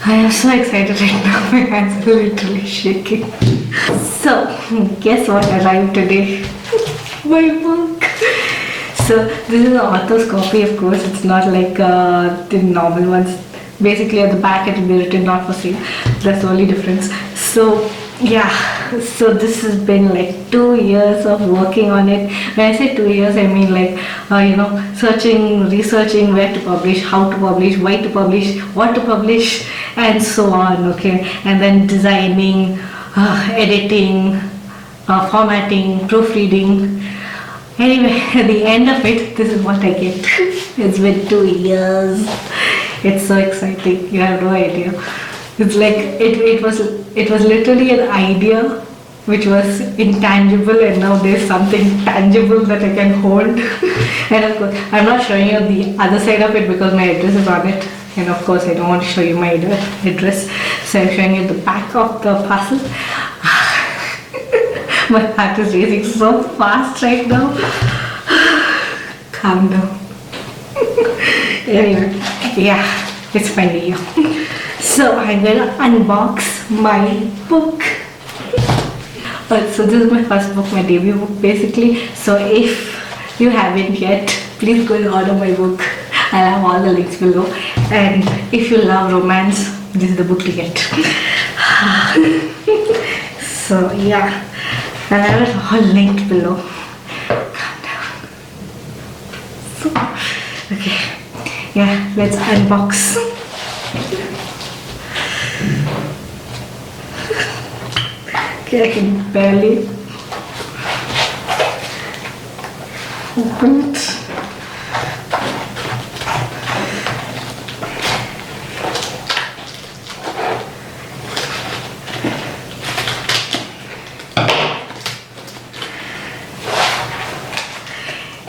I am so excited right now. My hands are literally shaking. So, guess what arrived today? My book. So, this is an author's copy, of course. It's not like the normal ones. Basically, at the back it will be written not for sale. That's the only difference. So, yeah. So, this has been like 2 years of working on it. When I say 2 years, I mean like, searching, researching where to publish, how to publish, why to publish, what to publish, and so on. Okay. And then designing, editing, formatting, proofreading. Anyway, at the end of it, this is what I get. It's been 2 years. It's so exciting. You have no idea. It's like it was literally an idea which was intangible, and now there's something tangible that I can hold. And of course, I'm not showing you the other side of it because my address is on it. And of course, I don't want to show you my address. So I'm showing you the back of the parcel. My heart is racing so fast right now. Calm down. Anyway, yeah, it's finally here. So I'm gonna unbox my book. So this is my first book, my debut book basically. So if you haven't yet, please go and order my book. I'll have all the links below. And if you love romance, this is the book to get. So yeah, I'll have it all linked below. Calm down. So, okay, yeah, let's unbox. Okay, I can barely open it.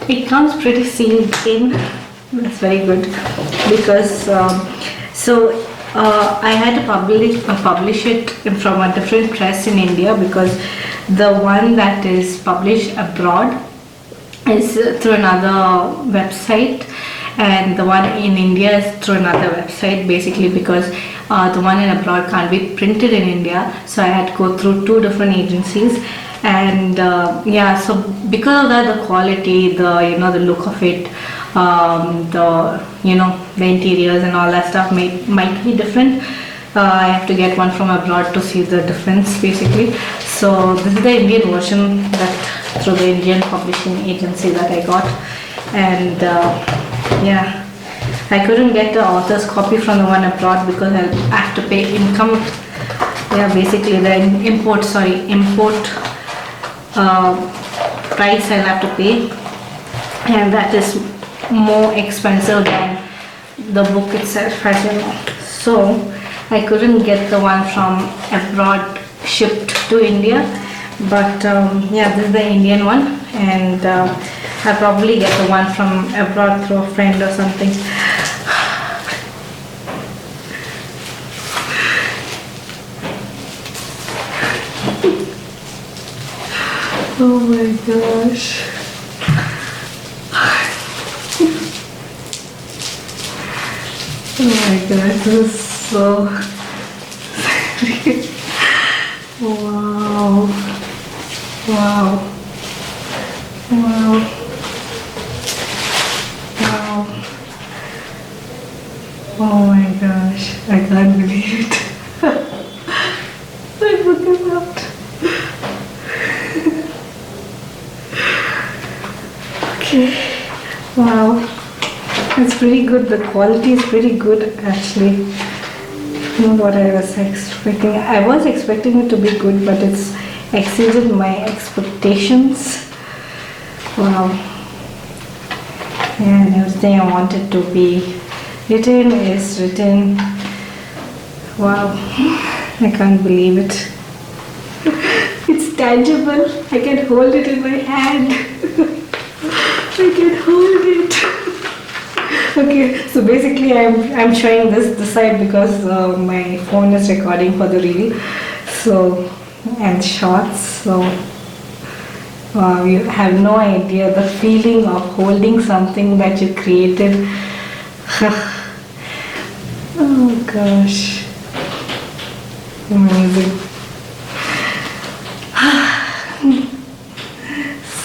It comes pretty sealed in. That's very good because I had to publish it from a different press in India because the one that is published abroad is through another website, and the one in India is through another website, basically because the one in abroad can't be printed in India. So I had to go through 2 different agencies. And yeah, so because of that, the quality, the look of it, the interiors and all that stuff might be different. I have to get one from abroad to see the difference basically. So this is the Indian version that through the Indian publishing agency that I got. And yeah, I couldn't get the author's copy from the one abroad because I have to pay income. Yeah, basically the import price I'll have to pay, and that is more expensive than the book itself, as you know. So I couldn't get the one from abroad shipped to India, but yeah, this is the Indian one, and I'll probably get the one from abroad through a friend or something. Oh my gosh. Oh my gosh, this is so wow. Wow. Wow. Wow. Oh my gosh, I can't believe it. My book is out. Okay, wow, it's pretty good. The quality is pretty good actually. Not what I was expecting. I was expecting it to be good, but it's exceeded my expectations. Wow. And everything I wanted to be written is written. Wow, I can't believe it. It's tangible. I can hold it in my hand. I can hold it. Okay, so basically I'm showing this side because my phone is recording for the reel, so, and shots. So wow, you have no idea the feeling of holding something that you created. Oh gosh. Amazing.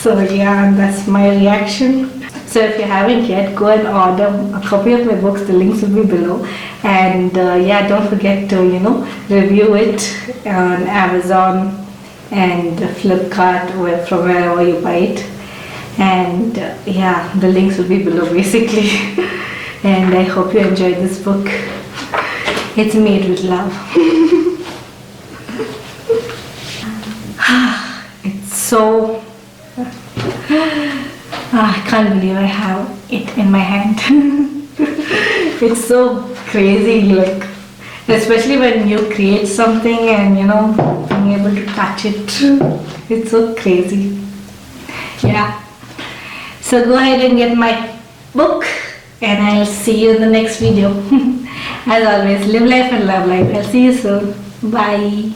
So yeah, that's my reaction. So if you haven't yet, go and order a copy of my books. The links will be below. And yeah, don't forget to review it on Amazon and Flipkart or from wherever you buy it. And yeah, the links will be below basically. And I hope you enjoyed this book. It's made with love. It's so I can't believe I have it in my hand. It's so crazy, like, especially when you create something and being able to touch it. It's so crazy. Yeah. So go ahead and get my book, and I'll see you in the next video. As always, live life and love life. I'll see you soon. Bye.